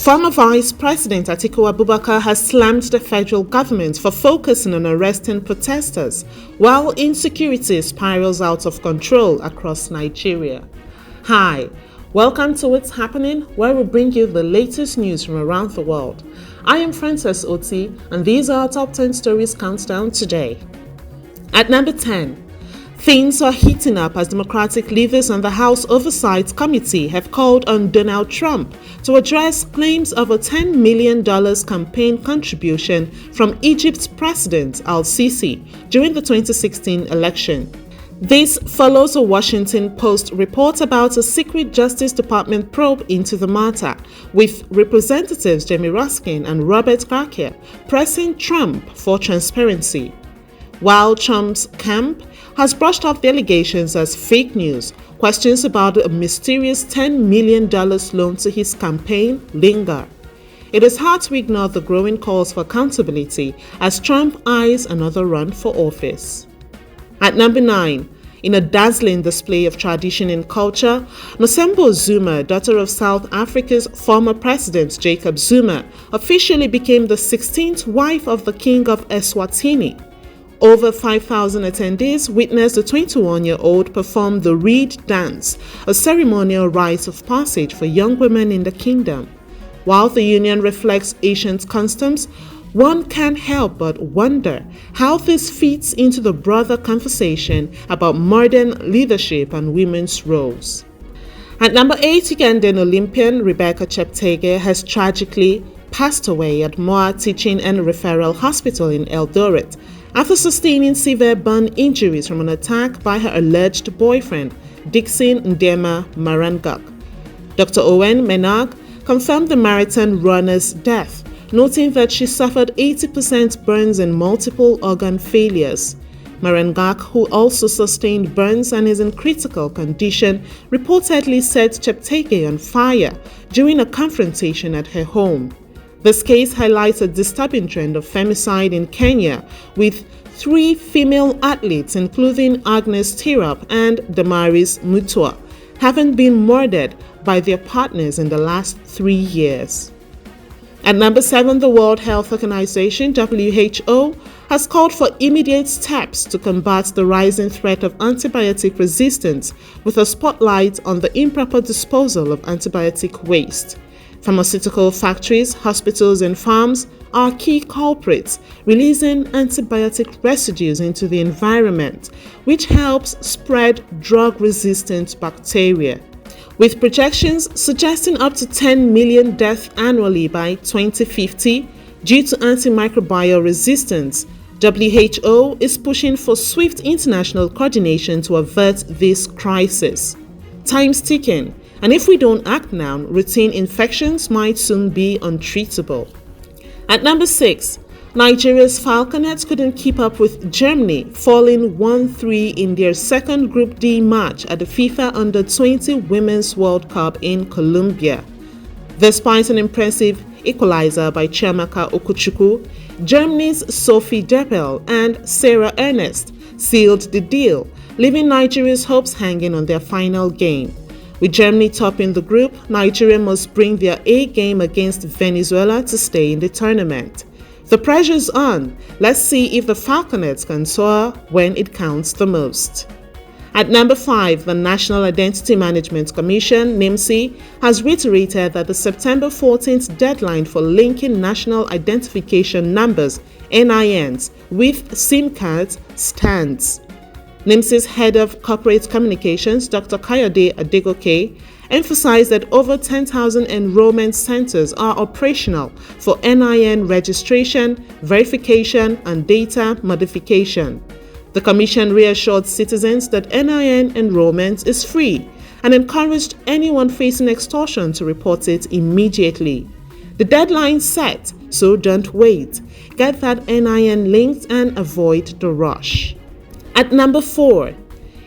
Former Vice President Atiku Abubakar has slammed the federal government for focusing on arresting protesters, while insecurity spirals out of control across Nigeria. Hi, welcome to What's Happening, where we bring you the latest news from around the world. I am Frances Oti, and these are our top 10 stories countdown today. At number 10, things are heating up as Democratic leaders on the House Oversight Committee have called on Donald Trump to address claims of a $10 million campaign contribution from Egypt's President al-Sisi during the 2016 election. This follows a Washington Post report about a secret Justice Department probe into the matter, with Representatives Jamie Raskin and Robert Garcia pressing Trump for transparency. While Trump's camp has brushed off the allegations as fake news, questions about a mysterious $10 million loan to his campaign linger. It is hard to ignore the growing calls for accountability as Trump eyes another run for office. At number 9, in a dazzling display of tradition and culture, Nosembo Zuma, daughter of South Africa's former president Jacob Zuma, officially became the 16th wife of the king of Eswatini. Over 5,000 attendees witnessed the 21-year-old perform the reed dance, a ceremonial rite of passage for young women in the kingdom. While the union reflects ancient customs, one can't help but wonder how this fits into the broader conversation about modern leadership and women's roles. At number 8, Ugandan Olympian Rebecca Cheptegei has tragically passed away at Moa Teaching and Referral Hospital in Eldoret after sustaining severe burn injuries from an attack by her alleged boyfriend, Dixon Ndema Marangak. Dr. Owen Menag confirmed the marathon runner's death, noting that she suffered 80% burns and multiple organ failures. Marangak, who also sustained burns and is in critical condition, reportedly set Cheptegei on fire during a confrontation at her home. This case highlights a disturbing trend of femicide in Kenya, with 3 female athletes, including Agnes Tirop and Damaris Mutua, having been murdered by their partners in the last 3 years. At number 7, the World Health Organization (WHO) has called for immediate steps to combat the rising threat of antibiotic resistance, with a spotlight on the improper disposal of antibiotic waste. Pharmaceutical factories, hospitals, and farms are key culprits, releasing antibiotic residues into the environment, which helps spread drug-resistant bacteria. With projections suggesting up to 10 million deaths annually by 2050 due to antimicrobial resistance, WHO is pushing for swift international coordination to avert this crisis. Time's ticking, and if we don't act now, routine infections might soon be untreatable. At number 6, Nigeria's Falconets couldn't keep up with Germany, falling 1-3 in their second Group D match at the FIFA Under-20 Women's World Cup in Colombia. Despite an impressive equalizer by Chiamaka Okuchukwu, Germany's Sophie Deppel and Sarah Ernest sealed the deal, leaving Nigeria's hopes hanging on their final game. With Germany topping the group, Nigeria must bring their A game against Venezuela to stay in the tournament. The pressure's on. Let's see if the Falconets can soar when it counts the most. At number 5, the National Identity Management Commission (NIMC) has reiterated that the September 14th deadline for linking national identification numbers (NINs) with SIM cards stands. NIMC's head of corporate communications, Dr. Kayode Adegoke, emphasized that over 10,000 enrollment centers are operational for NIN registration, verification, and data modification. The Commission reassured citizens that NIN enrollment is free and encouraged anyone facing extortion to report it immediately. The deadline set, so don't wait. Get that NIN linked and avoid the rush. At number 4,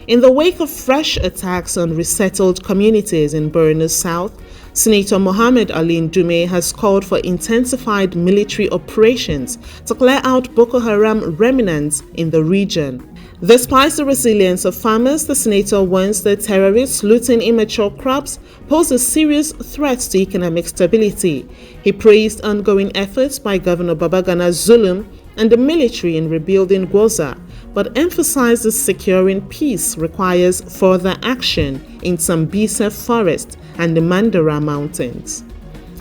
in the wake of fresh attacks on resettled communities in Borno South, Senator Mohammed Ali Ndume has called for intensified military operations to clear out Boko Haram remnants in the region. Despite the resilience of farmers, the senator warns that terrorists looting immature crops pose a serious threat to economic stability. He praised ongoing efforts by Governor Babagana Zulum and the military in rebuilding Gwoza, but emphasized that securing peace requires further action in Sambisa Forest and the Mandara Mountains.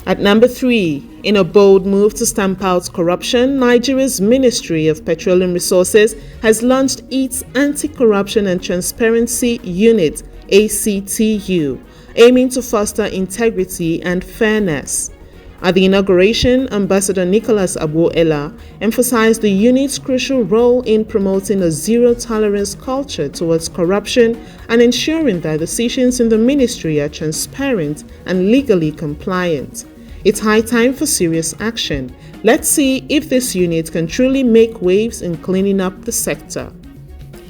At number 3, in a bold move to stamp out corruption, Nigeria's Ministry of Petroleum Resources has launched its Anti-Corruption and Transparency Unit, ACTU, aiming to foster integrity and fairness. At the inauguration, Ambassador Nicholas Abuela emphasized the unit's crucial role in promoting a zero-tolerance culture towards corruption and ensuring that decisions in the ministry are transparent and legally compliant. It's high time for serious action. Let's see if this unit can truly make waves in cleaning up the sector.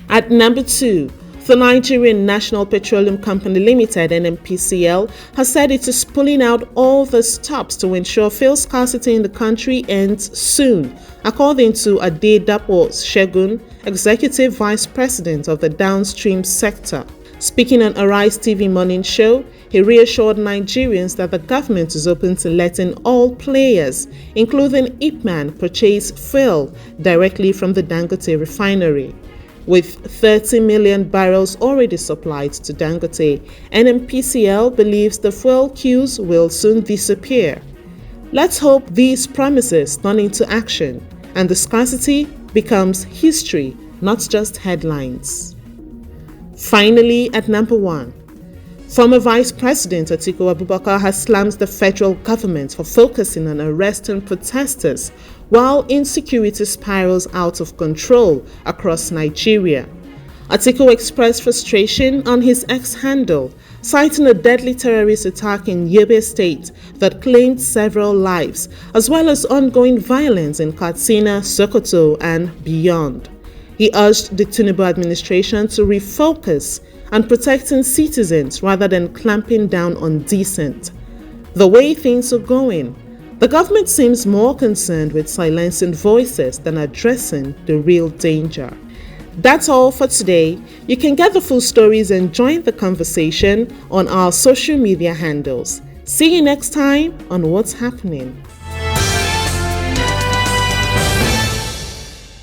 At number 2, the Nigerian National Petroleum Company Limited (NNPCL) has said it is pulling out all the stops to ensure fuel scarcity in the country ends soon, according to Adedapo Shegun, Executive Vice President of the downstream sector. Speaking on Arise TV morning show, he reassured Nigerians that the government is open to letting all players, including Ipman, purchase fuel directly from the Dangote refinery. With 30 million barrels already supplied to Dangote, NNPCL believes the fuel queues will soon disappear. Let's hope these promises turn into action and the scarcity becomes history, not just headlines. Finally, at number 1, former Vice President Atiku Abubakar has slammed the federal government for focusing on arresting protesters while insecurity spirals out of control across Nigeria. Atiku expressed frustration on his X handle, citing a deadly terrorist attack in Yobe State that claimed several lives, as well as ongoing violence in Katsina, Sokoto, and beyond. He urged the Tinubu administration to refocus on protecting citizens rather than clamping down on dissent. The way things are going, the government seems more concerned with silencing voices than addressing the real danger. That's all for today. You can get the full stories and join the conversation on our social media handles. See you next time on What's Happening.